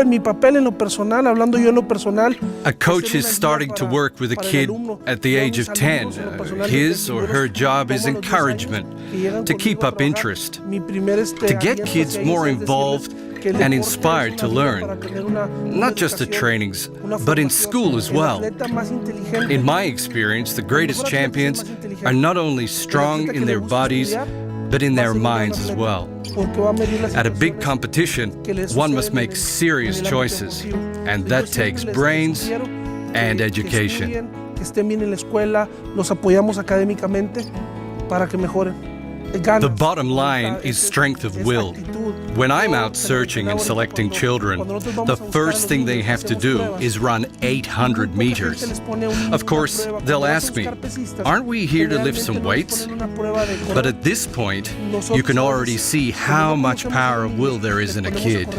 mi papel en lo personal, hablando yo en lo personal. A coach is starting to work with a kid at the age of 10. His or her job is encouragement, to keep up interest, to get kids more involved and inspired to learn, not just at trainings, but in school as well. In my experience, the greatest champions are not only strong in their bodies, but in their minds as well. At a big competition, one must make serious choices, and that takes brains and education. Que estén bien en la escuela, los apoyamos académicamente para que mejoren. The bottom line is strength of will. When I'm out searching and selecting children, the first thing they have to do is run 800 meters. Of course, they'll ask me, aren't we here to lift some weights? But at this point, you can already see how much power of will there is in a kid.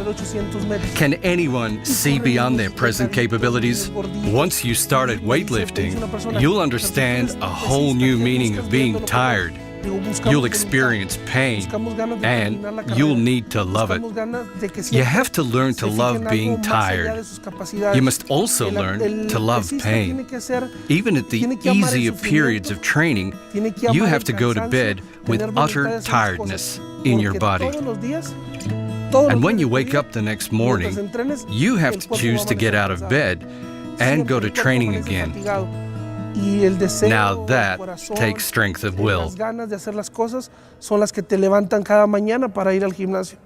Can anyone see beyond their present capabilities? Once you start at weightlifting, you'll understand a whole new meaning of being tired. You'll experience pain, and you'll need to love it. You have to learn to love being tired. You must also learn to love pain. Even at the easier periods of training, you have to go to bed with utter tiredness in your body. And when you wake up the next morning, you have to choose to get out of bed and go to training again. Now that takes strength of will. Las ganas de hacer las cosas son las que te levantan cada mañana para ir al gimnasio.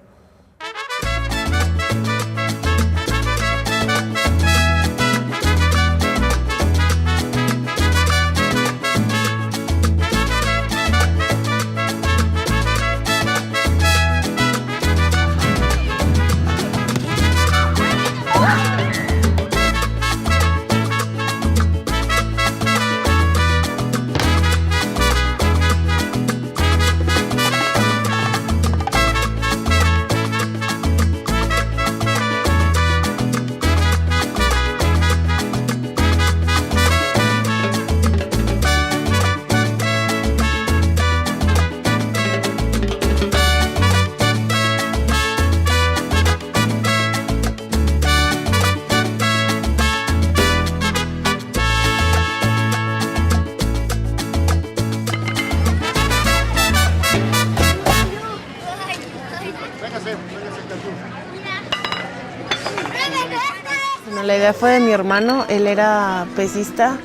La idea fue de mi hermano, él era pesista,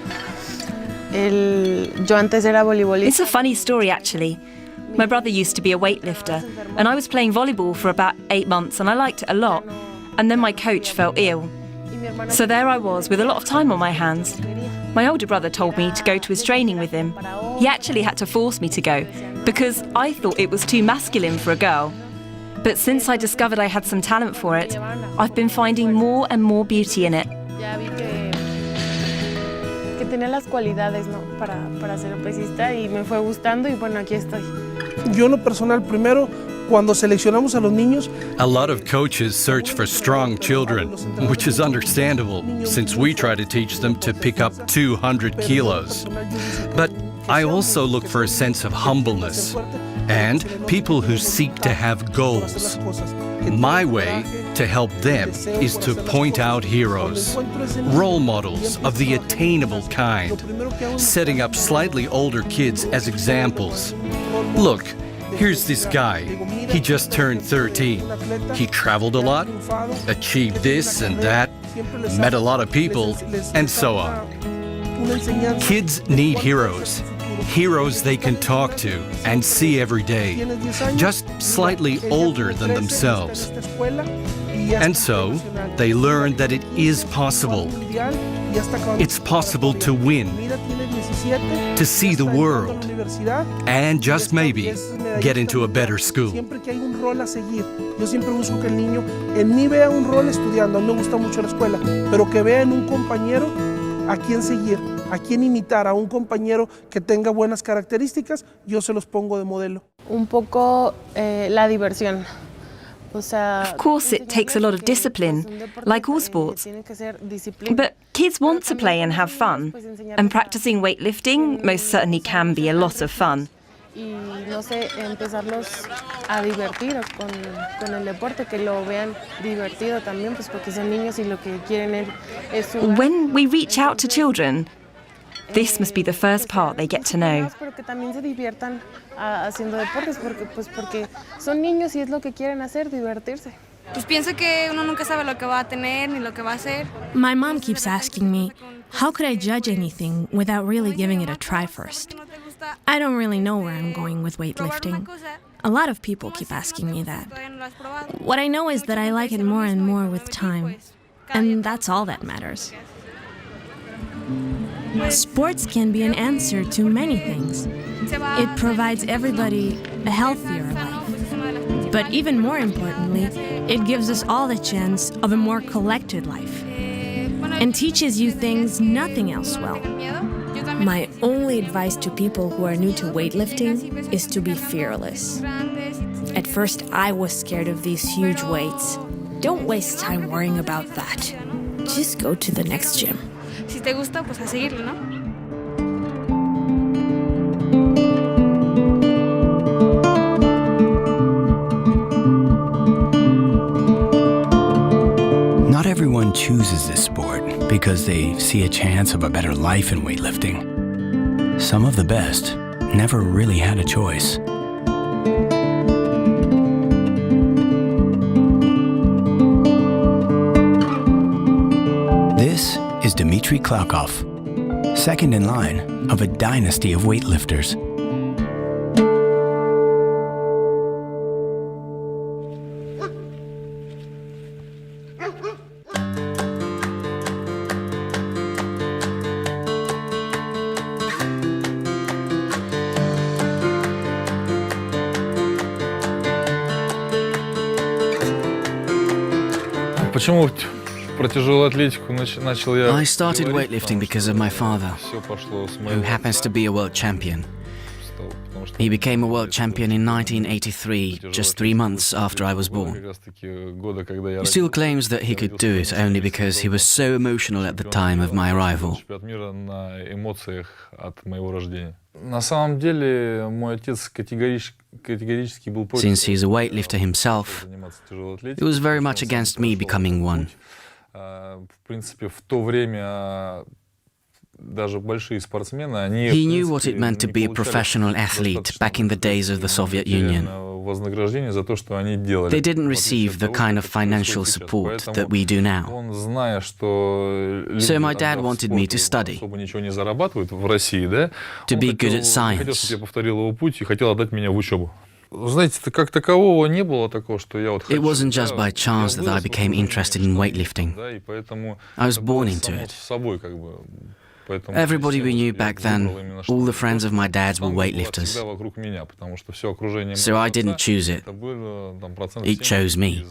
yo antes era voleibolista. It's a funny story actually. My brother used to be a weightlifter and I was playing volleyball for about 8 months and I liked it a lot. And then my coach fell ill. So there I was with a lot of time on my hands. My older brother told me to go to his training with him. He actually had to force me to go because I thought it was too masculine for a girl. But since I discovered I had some talent for it, I've been finding more and more beauty in it. Ya vi que tenía las cualidades, ¿no? para ser pesista y me fue gustando y bueno, aquí estoy. Yo en lo personal, primero, cuando seleccionamos a los niños, a lot of coaches search for strong children, which is understandable since we try to teach them to pick up 200 kilos. But I also look for a sense of humbleness and people who seek to have goals. My way to help them is to point out heroes, role models of the attainable kind, setting up slightly older kids as examples. Look, here's this guy. He just turned 13. He traveled a lot, achieved this and that, met a lot of people, and so on. Kids need heroes. Heroes they can talk to and see every day, just slightly older than themselves. And so, they learn that it is possible. It's possible to win, to see the world, and just maybe get into a better school. Siempre que hay un rol a seguir, yo siempre busco que el niño en mí vea un rol estudiando. A mí me gusta mucho la escuela, pero que vea en un compañero a quien seguir, a quien imitar, a un compañero que tenga buenas características, yo se los pongo de modelo. Un poco la diversión. O sea, of course, it takes a lot of discipline, like all sports. But kids want to play and have fun, and practicing weightlifting most certainly can be a lot of fun. y no sé, empezarlos a divertir con el deporte, que lo vean divertido también, pues porque son niños y lo que quieren es jugar. When we reach out to children, this must be the first part they get to know. Pero que también se diviertan haciendo deportes, porque son niños y es lo que quieren hacer, divertirse. Pues pienso que uno nunca sabe lo que va a tener ni lo que va a hacer. My mom keeps asking me, how could I judge anything without really giving it a try first? I don't really know where I'm going with weightlifting. A lot of people keep asking me that. What I know is that I like it more and more with time, and that's all that matters. Sports can be an answer to many things. It provides everybody a healthier life. But even more importantly, it gives us all the chance of a more collected life and teaches you things nothing else will. My only advice to people who are new to weightlifting is to be fearless. At first, I was scared of these huge weights. Don't waste time worrying about that. Just go to the next gym. Si te gusta, pues a seguirlo, ¿no? Not everyone chooses this sport because they see a chance of a better life in weightlifting. Some of the best never really had a choice. This is Dmitry Klakov, second in line of a dynasty of weightlifters. Почему про тяжелую атлетику начал я? I started weightlifting because of my father, who happens to be a world champion. He became a world champion in 1983, just 3 months after I was born. He still claims that he could do it only because he was so emotional at the time of my arrival. На самом деле, мой отец категорически был против. Since he's a weightlifter himself, he was very much against me becoming one. В принципе, в то время даже большие спортсмены, они He knew what it meant to be a professional athlete back in the days of the Soviet Union. вознаграждение за то, что они делали. They didn't receive the kind of financial support that we do now. Он, зная, что So my dad wanted me to study, особо ничего не зарабатывают в России, да? to be good at Хотел, science. чтобы я повторил его путь и хотел отдать меня в учебу. Знаете, как такового не было такого, что я вот хочу. It wasn't just by chance that I became interested in weightlifting. Да, и поэтому I was born into it. собой, как бы. Everybody we knew back then, all the friends of my dad's were weightlifters. So I didn't choose it. It chose me.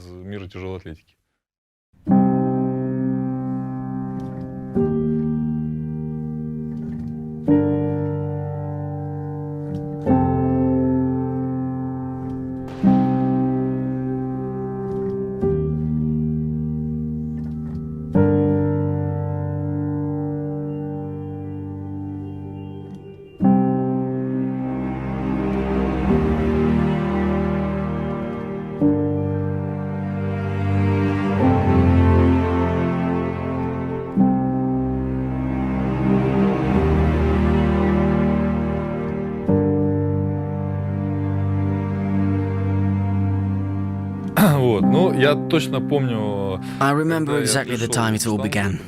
Я точно помню. I remember exactly the time it all began.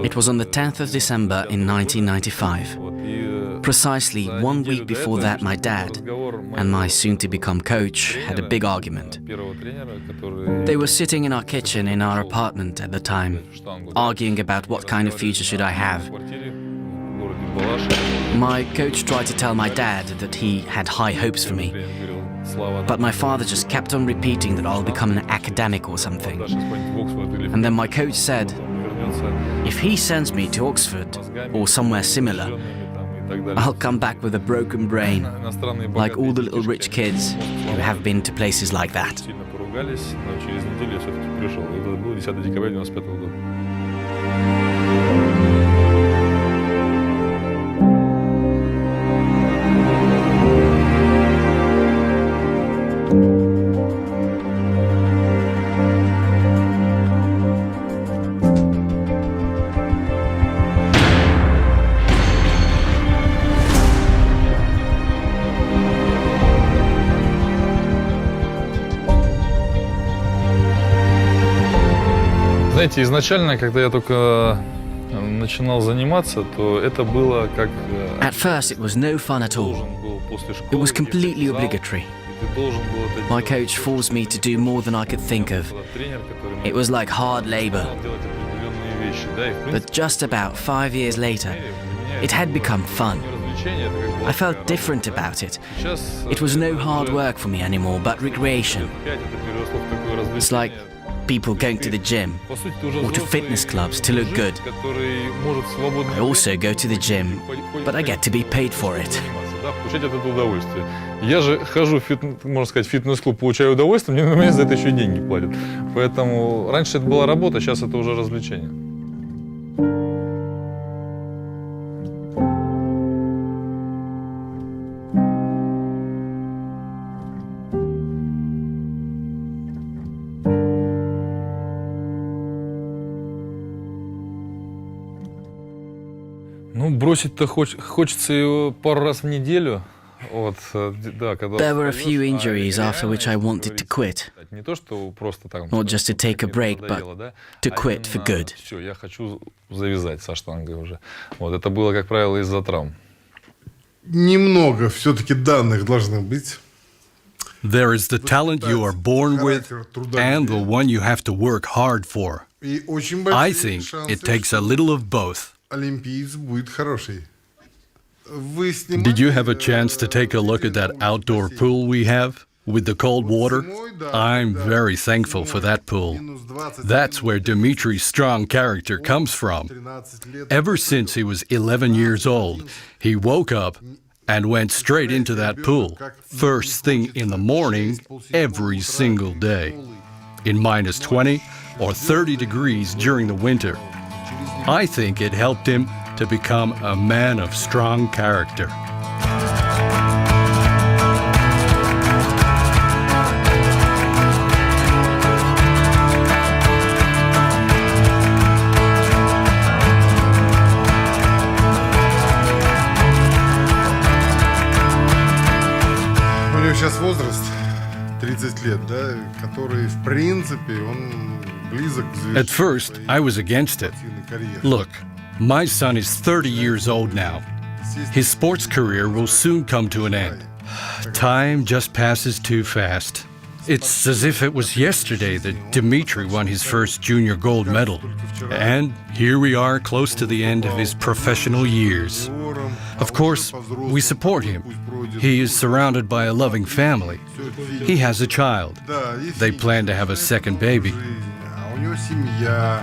It was on the 10th of December in 1995. Precisely 1 week before that, my dad and my soon-to-become coach had a big argument. They were sitting in our kitchen in our apartment at the time, arguing about what kind of future should I have. My coach tried to tell my dad that he had high hopes for me, but my father just kept on repeating that I'll become an academic or something. And then my coach said, if he sends me to Oxford or somewhere similar, I'll come back with a broken brain, like all the little rich kids who have been to places like that. Знаете, изначально, когда я только начинал заниматься, то это было как... At first, it was no fun at all. It was completely obligatory. My coach forced me to do more than I could think of. It was like hard labor. But just about 5 years later, it had become fun. I felt different about it. It was no hard work for me anymore, but recreation. It's like people going to the gym or to fitness clubs to look good. I also go to the gym, but I get to be paid for it. Получать от этого удовольствие. Я же хожу в можно сказать, фитнес-клуб, получаю удовольствие, мне за это еще и деньги платят. Поэтому раньше это была работа, сейчас это уже развлечение. Ну, бросить-то хочется его пару раз в неделю. Вот, да, когда There were a few injuries after which I wanted to quit. Не то, что просто так. Not just to take a break, but to quit for good. Все, я хочу завязать со штангой уже. Вот, это было, как правило, из-за травм. Немного все-таки данных должны быть. There is the talent you are born with and the one you have to work hard for. I think it takes a little of both. Олимпиец будет хороший. Did you have a chance to take a look at that outdoor pool we have with the cold water? I'm very thankful for that pool. That's where Dimitri's strong character comes from. Ever since he was 11 years old, he woke up and went straight into that pool, first thing in the morning, every single day, in minus 20 or 30 degrees during the winter. I think it helped him to become a man of strong character. У него сейчас возраст 30 лет, да, который, в принципе, он близок к завершению. At first, I was against it. Look, my son is 30 years old now. His sports career will soon come to an end. Time just passes too fast. It's as if it was yesterday that Dimitri won his first junior gold medal. And here we are close to the end of his professional years. Of course, we support him. He is surrounded by a loving family. He has a child. They plan to have a second baby. У него семья,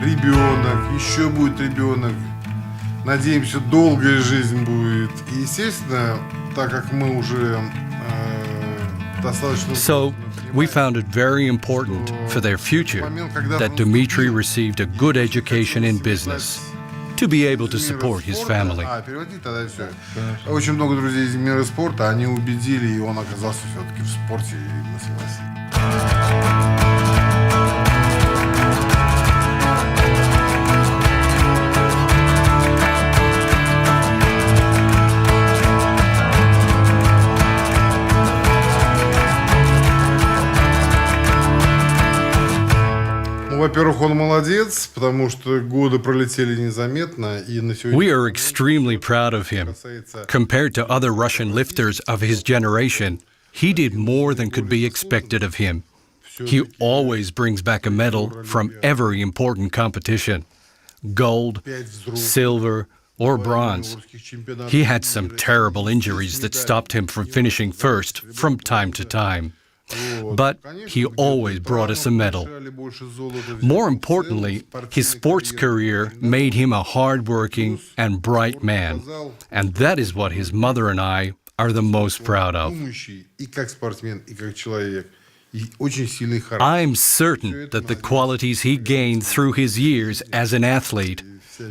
ребенок, еще будет ребенок. Надеемся, долгая жизнь будет. И, естественно, так как мы уже достаточно... So, we found it very important for their future that Dimitri received a good education in business to be able to support his family. Очень много друзей из мира спорта, они убедили, и он оказался все-таки в спорте и на согласии. Во-первых, он молодец, потому что годы пролетели незаметно, и на сегодня... We are extremely proud of him. Compared to other Russian lifters of his generation, he did more than could be expected of him. He always brings back a medal from every important competition. Gold, silver, or bronze. He had some terrible injuries that stopped him from finishing first from time to time. But he always brought us a medal. More importantly, his sports career made him a hard-working and bright man. And that is what his mother and I are the most proud of. I'm certain that the qualities he gained through his years as an athlete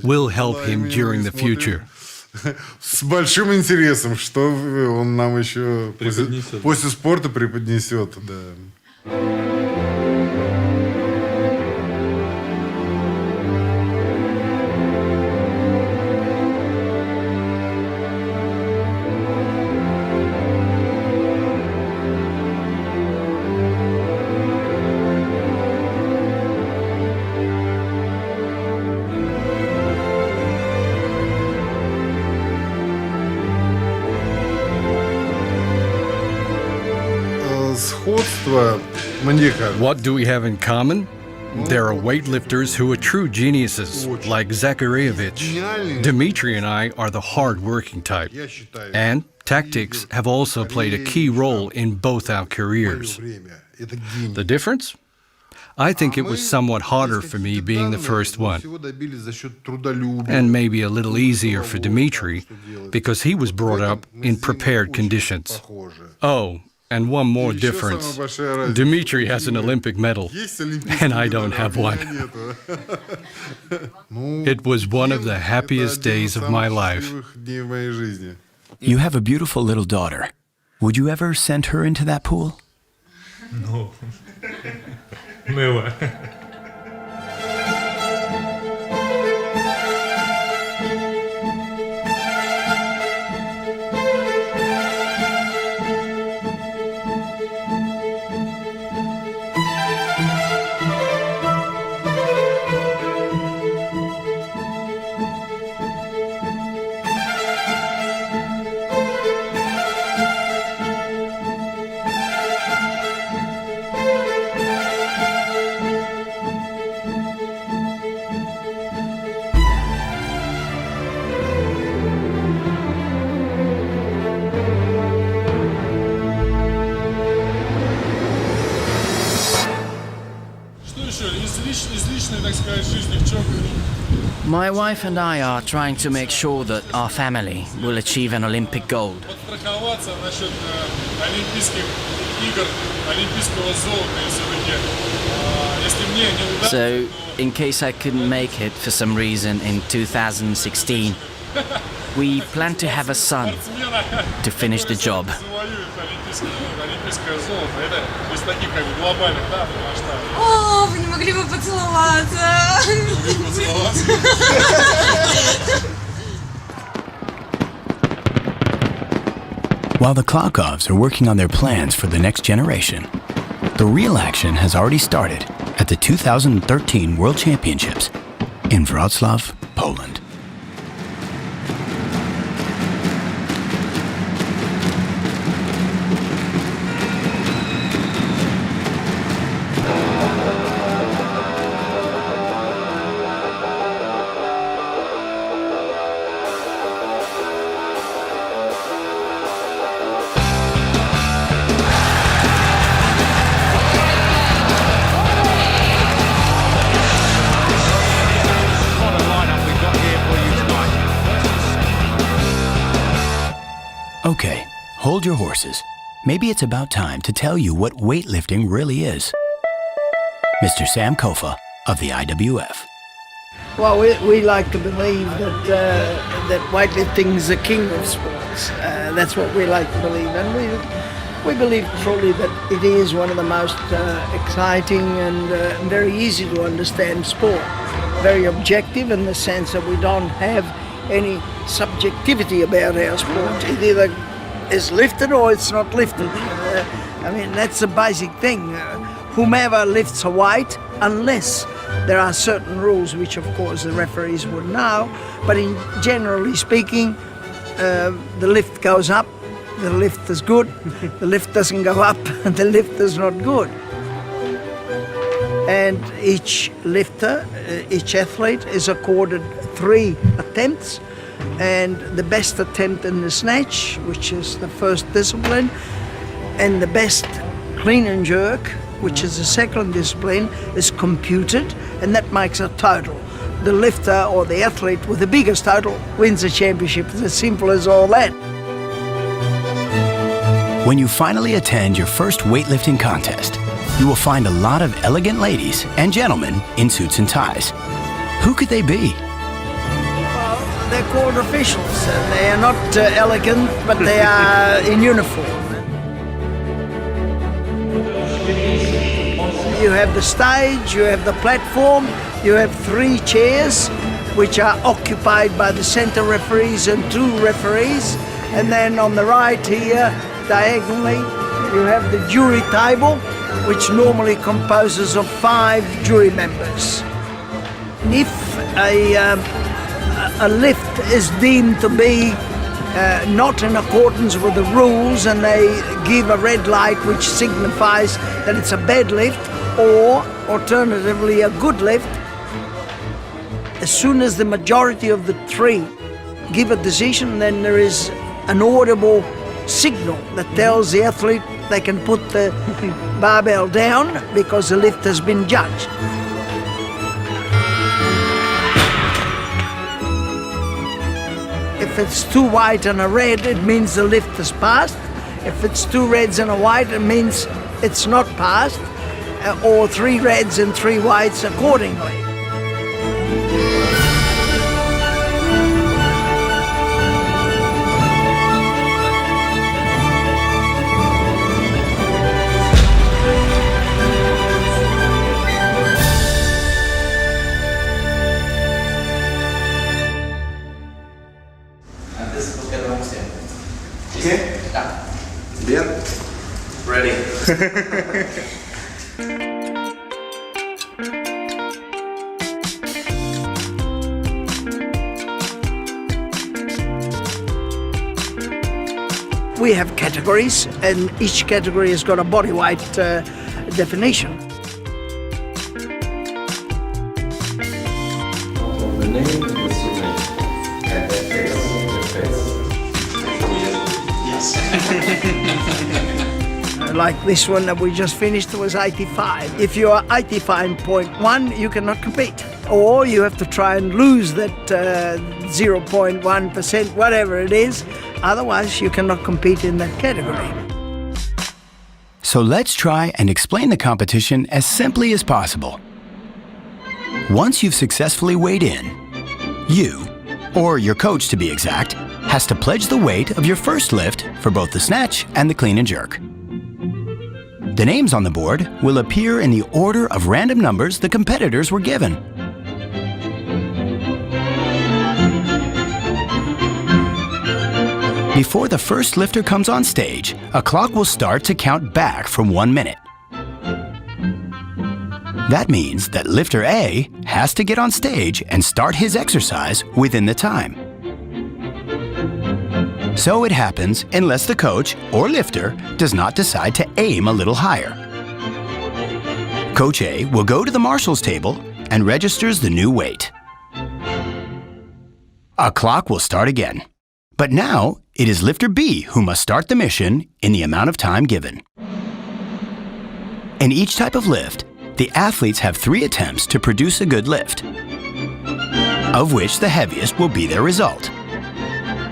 will help him during the future. С большим интересом, что он нам еще после спорта преподнесет. Да. творчество, мне кажется. What do we have in common? There are weightlifters who are true geniuses, like Zakarievich. Dmitry and I are the hard-working type. And tactics have also played a key role in both our careers. The difference? I think it was somewhat harder for me being the first one, and maybe a little easier for Dmitry, because he was brought up in prepared conditions. Oh, and one more difference. Dmitry has an Olympic medal, and I don't have one. It was one of the happiest days of my life. You have a beautiful little daughter. Would you ever send her into that pool? No. Never. My wife and I are trying to make sure that our family will achieve an Olympic gold. So, in case I couldn't make it for some reason in 2016, we plan to have a son to finish the job. О, вы не могли бы поцеловаться? While the Klokovs are working on their plans for the next generation, the real action has already started at the 2013 World Championships in Wrocław, Poland. Okay, hold your horses. Maybe it's about time to tell you what weightlifting really is. Mr. Sam Kofa of the IWF. Well, we like to believe that weightlifting is the king of sports. That's what we like to believe, and we believe truly that it is one of the most exciting and very easy to understand sport. Very objective in the sense that we don't have any subjectivity about our sport. It either is lifted or it's not lifted. I mean, that's the basic thing. Whomever lifts a weight, unless there are certain rules which of course the referees would know, but in generally speaking, the lift goes up, the lift is good, the lift doesn't go up, the lift is not good. And each lifter, each athlete is accorded 3 attempts, and the best attempt in the snatch, which is the first discipline, and the best clean and jerk, which is the second discipline, is computed, and that makes a total. The lifter or the athlete with the biggest total wins the championship. It's as simple as all that. When you finally attend your first weightlifting contest, you will find a lot of elegant ladies and gentlemen in suits and ties. Who could they be? Well, they're called officials. They are not elegant, but they are in uniform. You have the stage, you have the platform, you have 3 chairs which are occupied by the center referees and 2 referees, and then on the right here, diagonally, you have the jury table, which normally composes of 5 jury members. If a lift is deemed to be not in accordance with the rules, and they give a red light which signifies that it's a bad lift, or alternatively a good lift. As soon as the majority of the three give a decision, then there is an audible signal that tells the athlete they can put the barbell down because the lift has been judged. If it's two white and a red, it means the lift has passed. If it's two reds and a white, it means it's not passed, or three reds and three whites accordingly. Bien. Ready. We have categories, and each category has got a body weight definition. Like this one that we just finished was 85. If you are 85.1, you cannot compete. Or you have to try and lose that 0.1%, whatever it is. Otherwise, you cannot compete in that category. So let's try and explain the competition as simply as possible. Once you've successfully weighed in, you, or your coach to be exact, has to pledge the weight of your first lift for both the snatch and the clean and jerk. The names on the board will appear in the order of random numbers the competitors were given. Before the first lifter comes on stage, a clock will start to count back from 1 minute. That means that lifter A has to get on stage and start his exercise within the time. So it happens unless the coach or lifter does not decide to aim a little higher. Coach A will go to the marshal's table and registers the new weight. A clock will start again. But now it is lifter B who must start the mission in the amount of time given. In each type of lift, the athletes have 3 attempts to produce a good lift, of which the heaviest will be their result.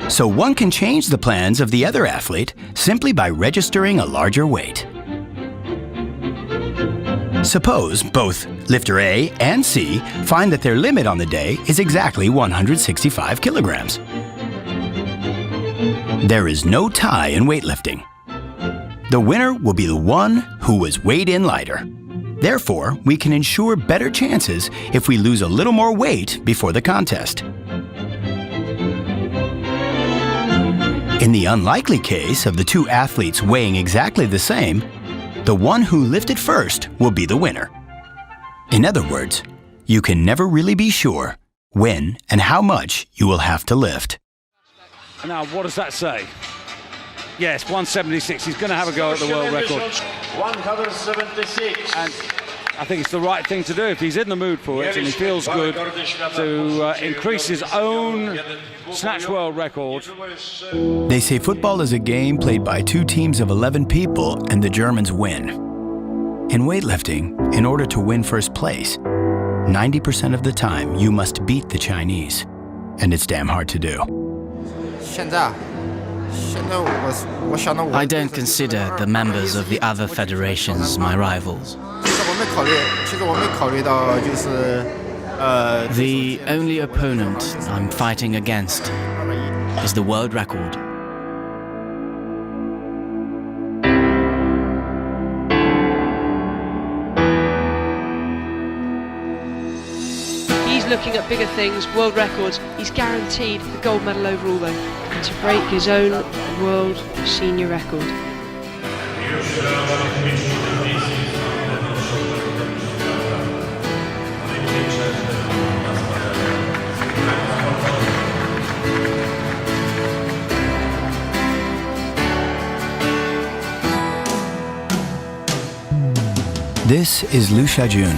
So one can change the plans of the other athlete simply by registering a larger weight. Suppose both lifter A and C find that their limit on the day is exactly 165 kilograms. There is no tie in weightlifting. The winner will be the one who was weighed in lighter. Therefore, we can ensure better chances if we lose a little more weight before the contest. In the unlikely case of the 2 athletes weighing exactly the same, the one who lifted first will be the winner. In other words, you can never really be sure when and how much you will have to lift. Now, what does that say? Yes, 176. He's going to have a go at the world record. 176. And I think it's the right thing to do if he's in the mood for it and he feels good to increase his own snatch world record. They say football is a game played by 2 teams of 11 people and the Germans win. In weightlifting, in order to win first place, 90% of the time you must beat the Chinese. And it's damn hard to do. I don't consider the members of the other federations my rivals. The only opponent I'm fighting against is the world record. He's looking at bigger things, world records. He's guaranteed the gold medal overall though, and to break his own world senior record. This is Liu Xiaojun.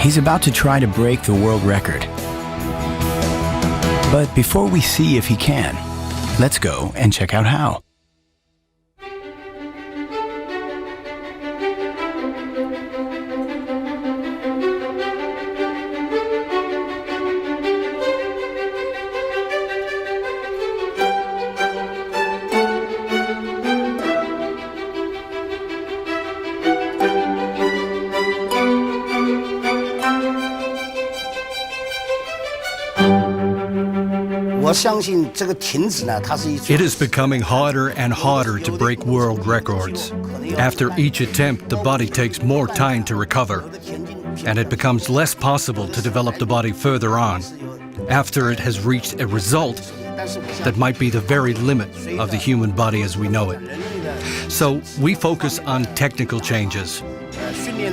He's about to try to break the world record. But before we see if he can, let's go and check out how. It is becoming harder and harder to break world records. After each attempt, the body takes more time to recover, and it becomes less possible to develop the body further on, after it has reached a result that might be the very limit of the human body as we know it. So we focus on technical changes.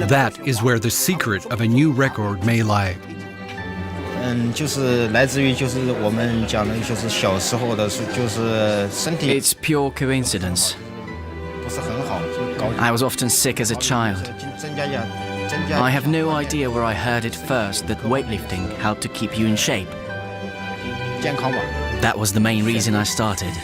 That is where the secret of a new record may lie. It's pure coincidence. I was often sick as a child. I have no idea where I heard it first that weightlifting helped to keep you in shape. That was the main reason I started.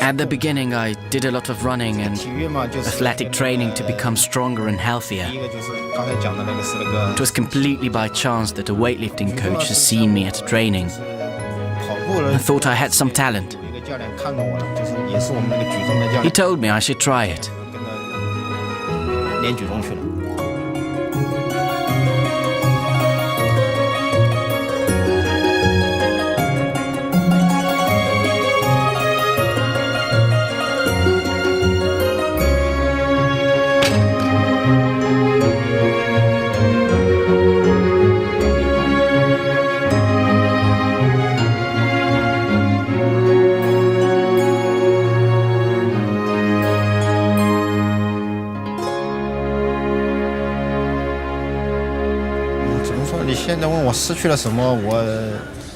At the beginning, I did a lot of running and athletic training to become stronger and healthier. It was completely by chance that a weightlifting coach has seen me at training. I thought I had some talent. He told me I should try it.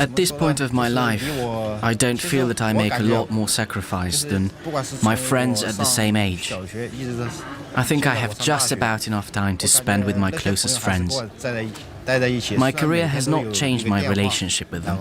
At this point of my life, I don't feel that I make a lot more sacrifice than my friends at the same age. I think I have just about enough time to spend with my closest friends. My career has not changed my relationship with them.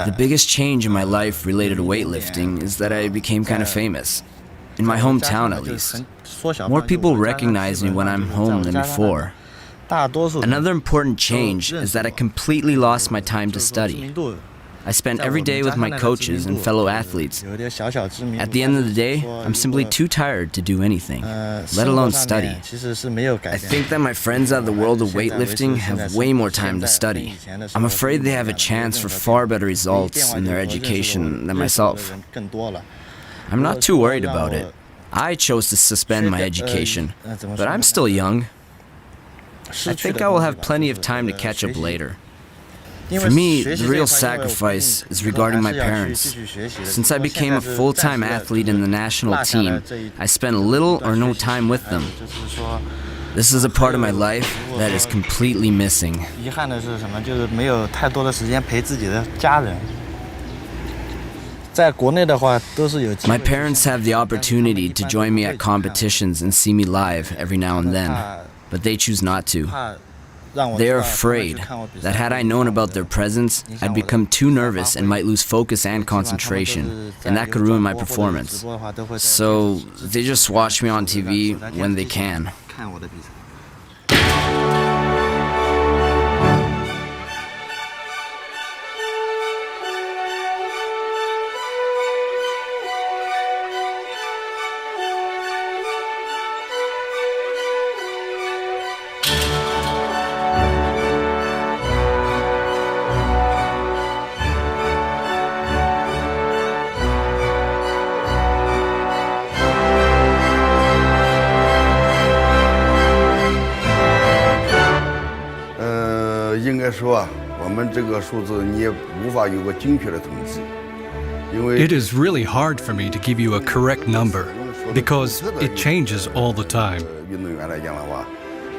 The biggest change in my life related to weightlifting is that I became kind of famous. In my hometown, at least. More people recognize me when I'm home than before. Another important change is that I completely lost my time to study. I spent every day with my coaches and fellow athletes. At the end of the day, I'm simply too tired to do anything, let alone study. I think that my friends out of the world of weightlifting have way more time to study. I'm afraid they have a chance for far better results in their education than myself. I'm not too worried about it. I chose to suspend my education, but I'm still young. I think I will have plenty of time to catch up later. For me, the real sacrifice is regarding my parents. Since I became a full-time athlete in the national team, I spent little or no time with them. This is a part of my life that is completely missing. 遗憾的是什么？就是没有太多的时间陪自己的家人。在国内的话，都是有机会。 My parents have the opportunity to join me at competitions and see me live every now and then, but they choose not to. They are afraid that had I known about their presence, I'd become too nervous and might lose focus and concentration, and that could ruin my performance. So they just watch me on TV when they can. 看我的比赛。 应该说啊，我们这个数字你也无法有个精确的统计，因为 It is really hard for me to give you a correct number because it changes all the time. 运动员来讲的话，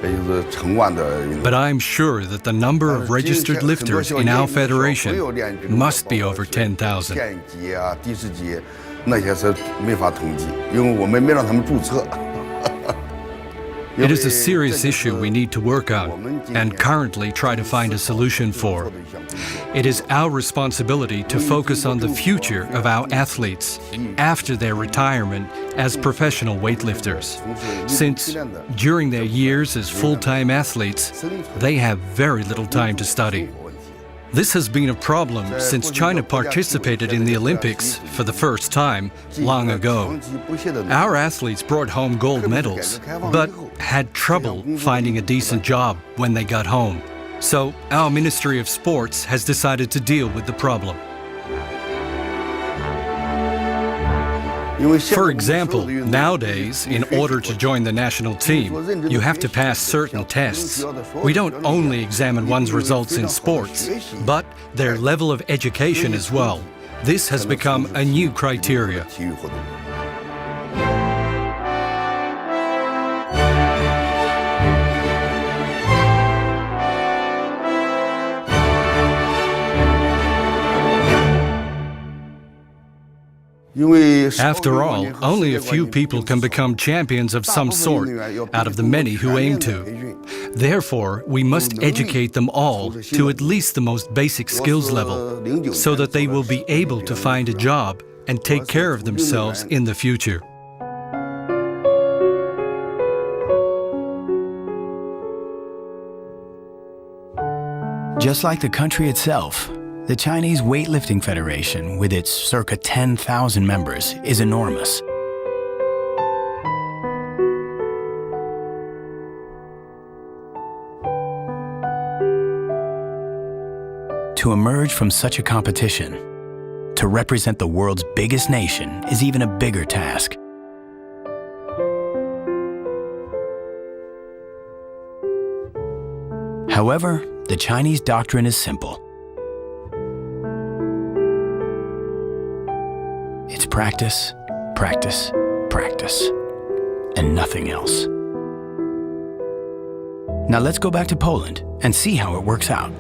也就是成万的运动员。 But I'm sure that the number of registered lifters in our federation must be over 10,000. 县级啊、地市级那些是没法统计，因为我们没让他们注册。 It is a serious issue we need to work on and currently try to find a solution for. It is our responsibility to focus on the future of our athletes after their retirement as professional weightlifters, since during their years as full-time athletes, they have very little time to study. This has been a problem since China participated in the Olympics for the first time long ago. Our athletes brought home gold medals, but had trouble finding a decent job when they got home. So our Ministry of Sports has decided to deal with the problem. For example, nowadays, in order to join the national team, you have to pass certain tests. We don't only examine one's results in sports, but their level of education as well. This has become a new criteria. After all, only a few people can become champions of some sort out of the many who aim to. Therefore, we must educate them all to at least the most basic skills level, so that they will be able to find a job and take care of themselves in the future. Just like the country itself, the Chinese Weightlifting Federation, with its circa 10,000 members, is enormous. To emerge from such a competition, to represent the world's biggest nation, is even a bigger task. However, the Chinese doctrine is simple. It's practice, practice, practice, and nothing else. Now let's go back to Poland and see how it works out.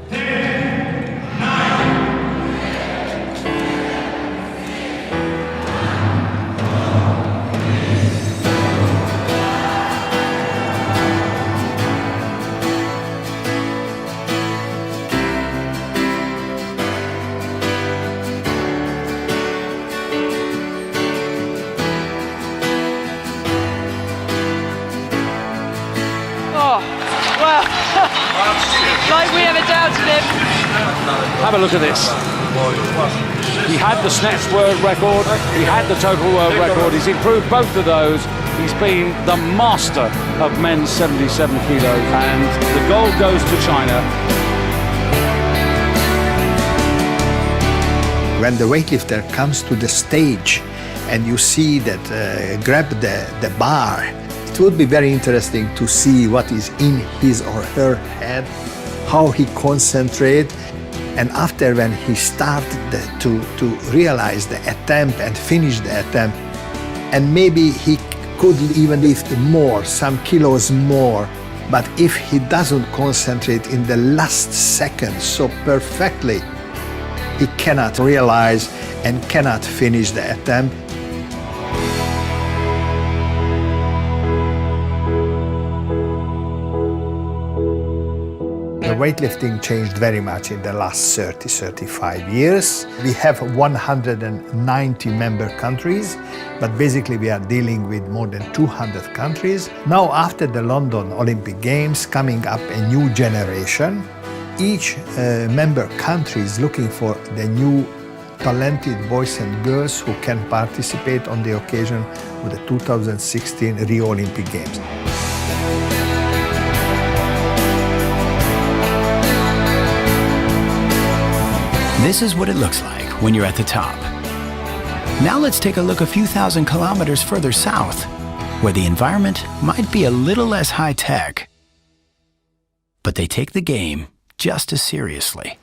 Like we ever doubted him. Have a look at this. He had the snatch world record, he had the total world record, he's improved both of those. He's been the master of men's 77 kilos, and the gold goes to China. When the weightlifter comes to the stage and you see that grab the bar, it would be very interesting to see what is in his or her head, how he concentrates, and after when he started to realize the attempt and finish the attempt, and maybe he could even lift more, some kilos more, But if he doesn't concentrate in the last second so perfectly, he cannot realize and cannot finish the attempt. The weightlifting changed very much in the last 35 years. We have 190 member countries, but basically we are dealing with more than 200 countries. Now, after the London Olympic Games, coming up a new generation. Each member country is looking for the new talented boys and girls who can participate on the occasion of the 2016 Rio Olympic Games. This is what it looks like when you're at the top. Now let's take a look a few thousand kilometers further south, where the environment might be a little less high-tech. But they take the game just as seriously.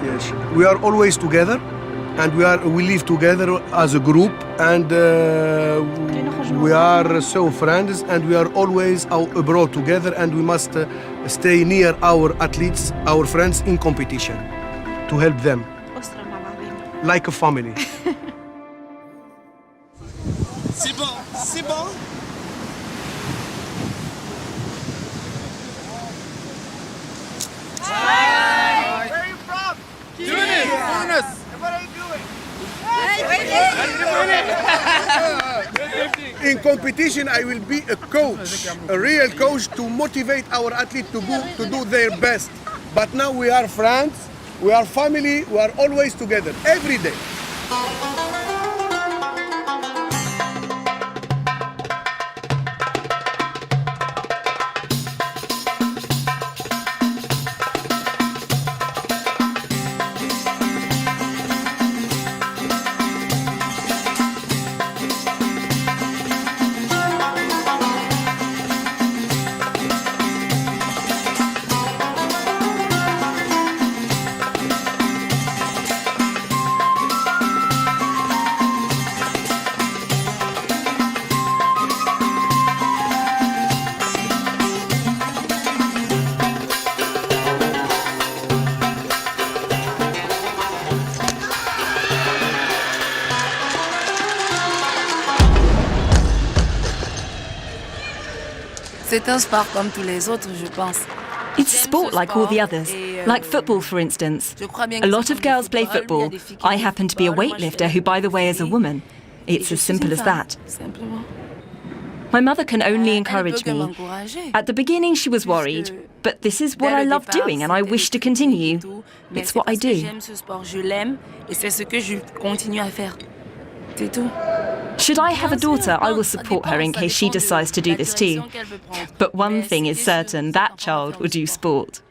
Yes, we are always together, and we live together as a group, and we are so friends, and we are always abroad together, and we must stay near our athletes, our friends in competition, to help them, like a family. C'est bon, c'est bon. Hi! Where are you from? Tunis. Tunis. What are you doing? In competition, I will be a coach, a real coach to motivate our athletes to do their best. But now we are friends, we are family, we are always together, every day. C'est un sport comme tous les autres, je pense. It's a sport like all the others, like football, for instance. A lot of girls play football. I happen to be a weightlifter who, by the way, is a woman. It's as simple as that. My mother can only encourage me. At the beginning, she was worried, but this is what I love doing and I wish to continue. It's what I do. Should I have a daughter, I will support her in case she decides to do this too. But one thing is certain, that child will do sport.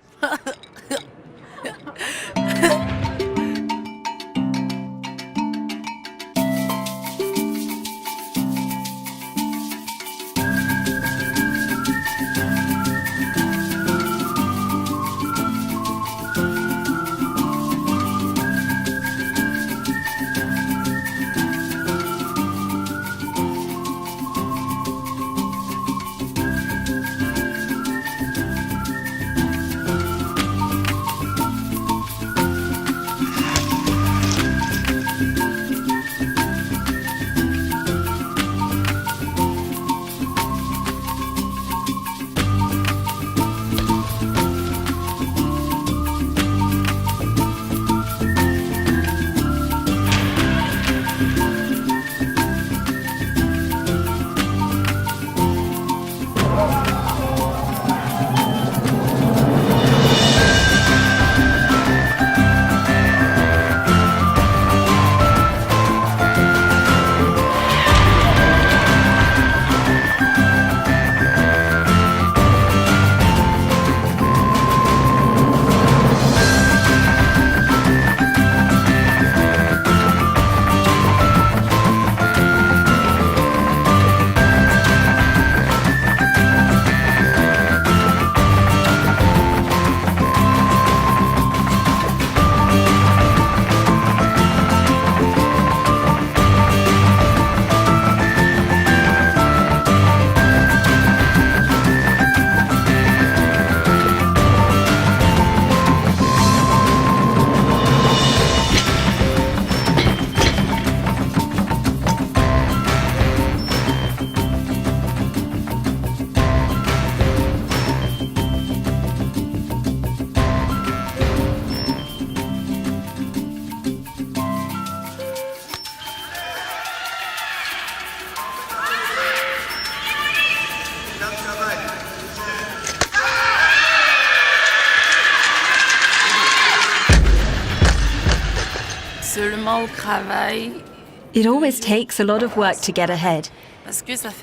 It always takes a lot of work to get ahead.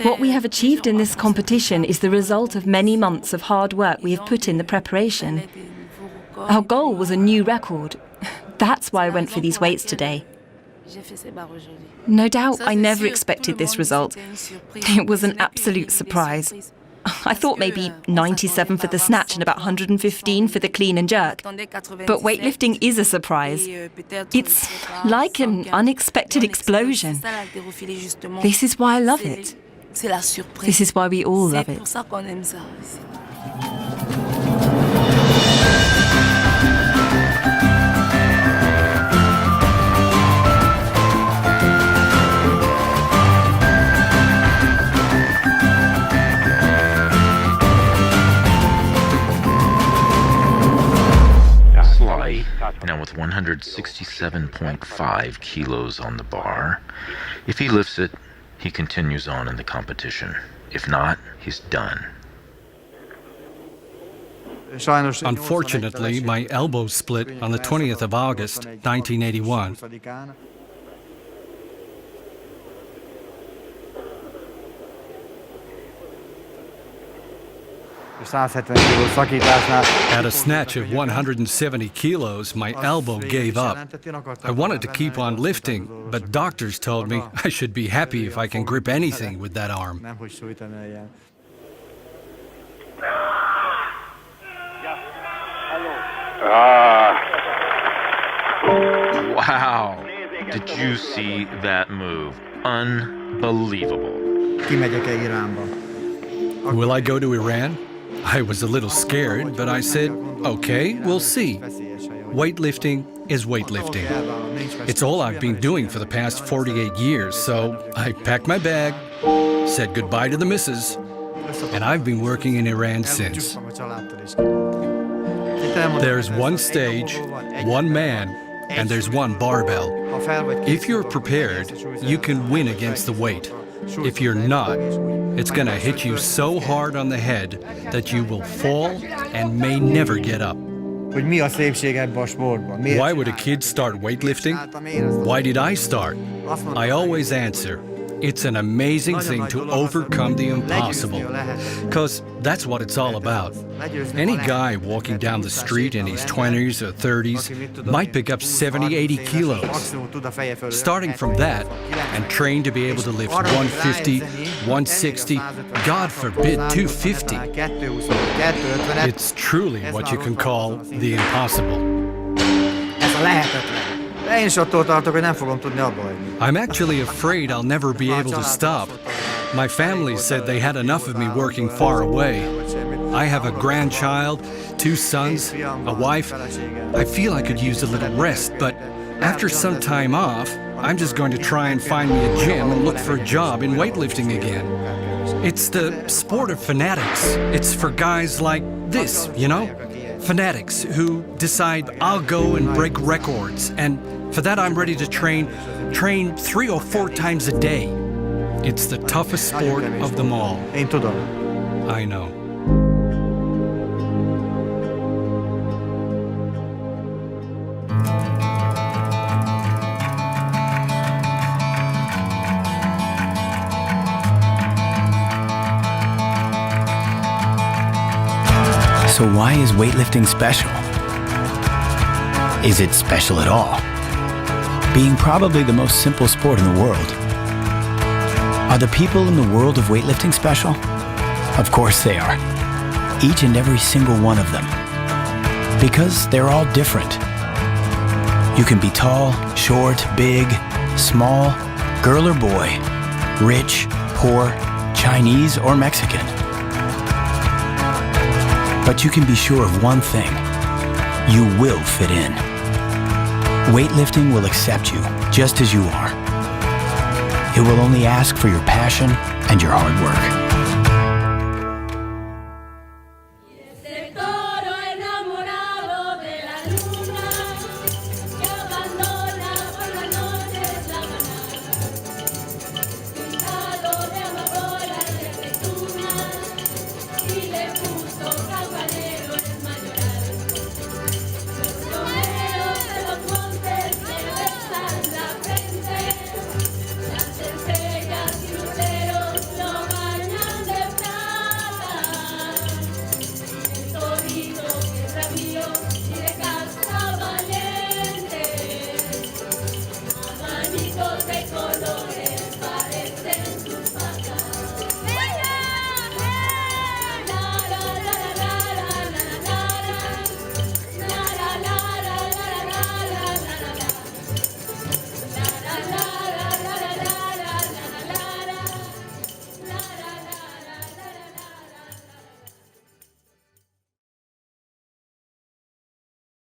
What we have achieved in this competition is the result of many months of hard work we have put in the preparation. Our goal was a new record. That's why I went for these weights today. No doubt I never expected this result. It was an absolute surprise. I thought maybe 97 for the snatch and about 115 for the clean and jerk. But weightlifting is a surprise. It's like an unexpected explosion. This is why I love it. This is why we all love it. Now with 167.5 kilos on the bar, if he lifts it, he continues on in the competition. If not, he's done. Unfortunately, my elbow split on the 20th of August, 1981. At a snatch of 170 kilos, my elbow gave up. I wanted to keep on lifting, but doctors told me I should be happy if I can grip anything with that arm. Wow! Did you see that move? Unbelievable. Will I go to Iran? I was a little scared, but I said, okay, we'll see. Weightlifting is weightlifting. It's all I've been doing for the past 48 years, so I packed my bag, said goodbye to the missus, and I've been working in Iran since. There's one stage, one man, and there's one barbell. If you're prepared, you can win against the weight. If you're not, it's going to hit you so hard on the head that you will fall and may never get up. Why would a kid start weightlifting? Why did I start? I always answer, it's an amazing thing to overcome the impossible, because that's what it's all about. Any guy walking down the street in his 20s or 30s might pick up 70, 80 kilos. Starting from that and train to be able to lift 150, 160, God forbid 250. It's truly what you can call the impossible. I'm actually afraid I'll never be able to stop. My family said they had enough of me working far away. I have a grandchild, 2 sons, a wife. I feel I could use a little rest, but after some time off, I'm just going to try and find me a gym and look for a job in weightlifting again. It's the sport of fanatics. It's for guys like this, you know? Fanatics who decide I'll go and break records, and for that I'm ready to train 3 or 4 times a day. It's the toughest sport of them all. I know. So why is weightlifting special? Is it special at all? Being probably the most simple sport in the world. Are the people in the world of weightlifting special? Of course they are. Each and every single one of them. Because they're all different. You can be tall, short, big, small, girl or boy, rich, poor, Chinese or Mexican. But you can be sure of one thing. You will fit in. Weightlifting will accept you just as you are. It will only ask for your passion and your hard work.